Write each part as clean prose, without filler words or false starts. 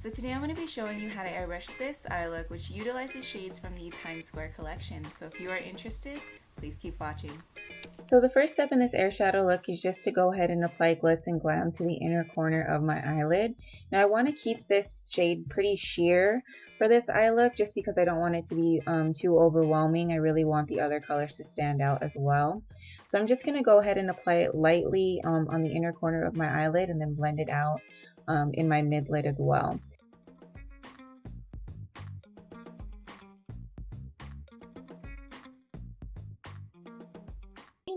So today I'm going to be showing you how to airbrush this eye look, which utilizes shades from the Times Square collection. So if you are interested, please keep watching. So the first step in this eyeshadow look is just to go ahead and apply Glitz and Glam to the inner corner of my eyelid. Now I want to keep this shade pretty sheer for this eye look just because I don't want it to be too overwhelming. I really want the other colors to stand out as well. So I'm just going to go ahead and apply it lightly on the inner corner of my eyelid and then blend it out in my mid lid as well.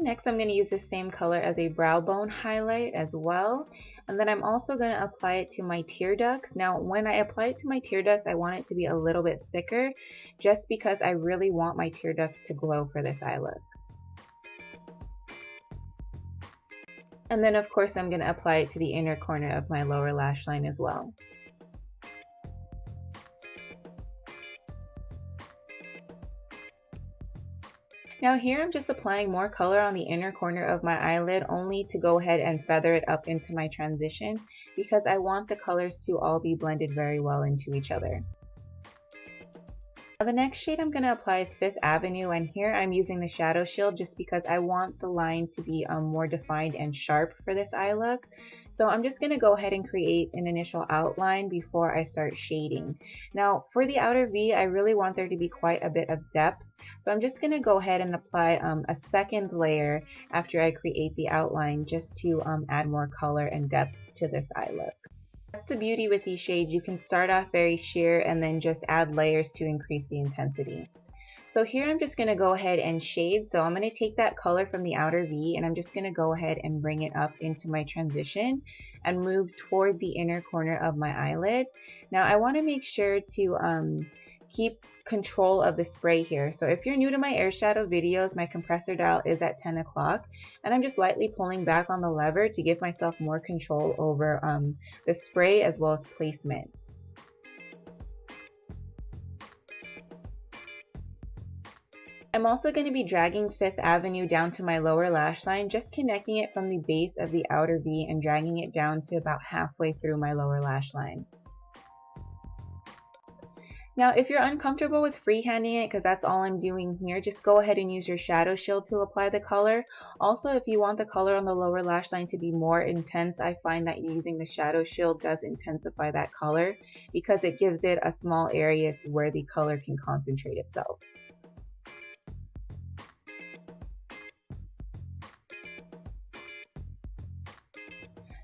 Next, I'm going to use the same color as a brow bone highlight as well. And then I'm also going to apply it to my tear ducts. Now, when I apply it to my tear ducts, I want it to be a little bit thicker just because I really want my tear ducts to glow for this eye look. And then, of course, I'm going to apply it to the inner corner of my lower lash line as well. Now here I'm just applying more color on the inner corner of my eyelid only to go ahead and feather it up into my transition because I want the colors to all be blended very well into each other. Now the next shade I'm going to apply is Fifth Avenue, and here I'm using the shadow shield just because I want the line to be more defined and sharp for this eye look. So I'm just going to go ahead and create an initial outline before I start shading. Now for the outer V, I really want there to be quite a bit of depth. So I'm just going to go ahead and apply a second layer after I create the outline just to add more color and depth to this eye look. That's the beauty with these shades. You can start off very sheer and then just add layers to increase the intensity. So here I'm just going to go ahead and shade. So I'm going to take that color from the outer V and I'm just going to go ahead and bring it up into my transition and move toward the inner corner of my eyelid. Now I want to make sure to keep control of the spray here. So if you're new to my eyeshadow videos, my compressor dial is at 10 o'clock and I'm just lightly pulling back on the lever to give myself more control over the spray as well as placement. I'm also going to be dragging Fifth Avenue down to my lower lash line, just connecting it from the base of the outer V and dragging it down to about halfway through my lower lash line. Now, if you're uncomfortable with freehanding it, because that's all I'm doing here, just go ahead and use your shadow shield to apply the color. Also, if you want the color on the lower lash line to be more intense, I find that using the shadow shield does intensify that color because it gives it a small area where the color can concentrate itself.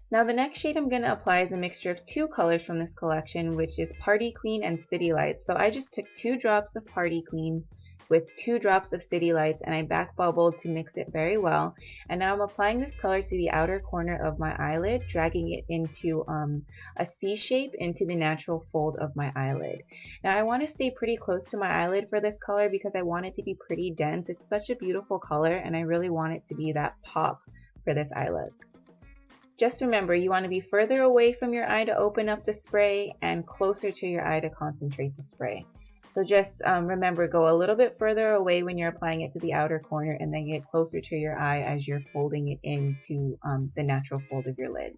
Now the next shade I'm going to apply is a mixture of two colors from this collection, which is Party Queen and City Lights. So I just took 2 drops of Party Queen with 2 drops of City Lights and I back bubbled to mix it very well. And now I'm applying this color to the outer corner of my eyelid, dragging it into a C shape into the natural fold of my eyelid. Now I want to stay pretty close to my eyelid for this color because I want it to be pretty dense. It's such a beautiful color and I really want it to be that pop for this eye look. Just remember, you want to be further away from your eye to open up the spray and closer to your eye to concentrate the spray. So just remember, go a little bit further away when you're applying it to the outer corner and then get closer to your eye as you're folding it into the natural fold of your lid.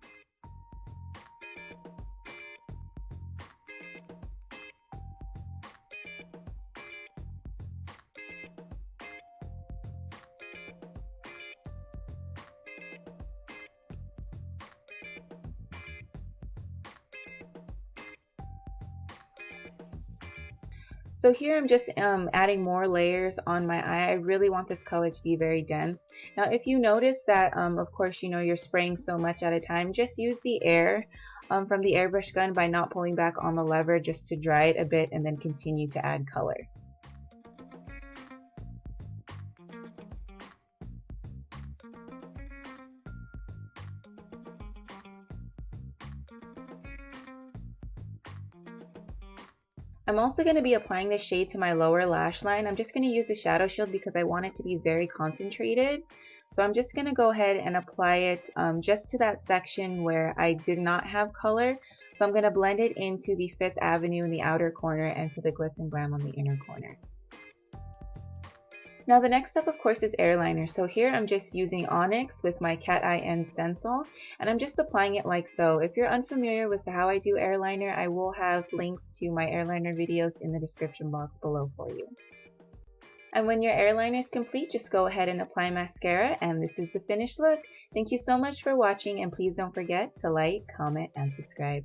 So here I'm just adding more layers on my eye. I really want this color to be very dense. Now if you notice that of course you're spraying so much at a time, just use the air from the airbrush gun by not pulling back on the lever just to dry it a bit and then continue to add color. I'm also going to be applying this shade to my lower lash line. I'm just going to use the shadow shield because I want it to be very concentrated. So I'm just going to go ahead and apply it just to that section where I did not have color. So I'm going to blend it into the Fifth Avenue in the outer corner and to the Glitz and Glam on the inner corner. Now the next step, of course, is airliner. So here I'm just using Onyx with my cat eye and stencil, and I'm just applying it like so. If you're unfamiliar with how I do airliner, I will have links to my airliner videos in the description box below for you. And when your airliner is complete, just go ahead and apply mascara, and this is the finished look. Thank you so much for watching, and please don't forget to like, comment, and subscribe.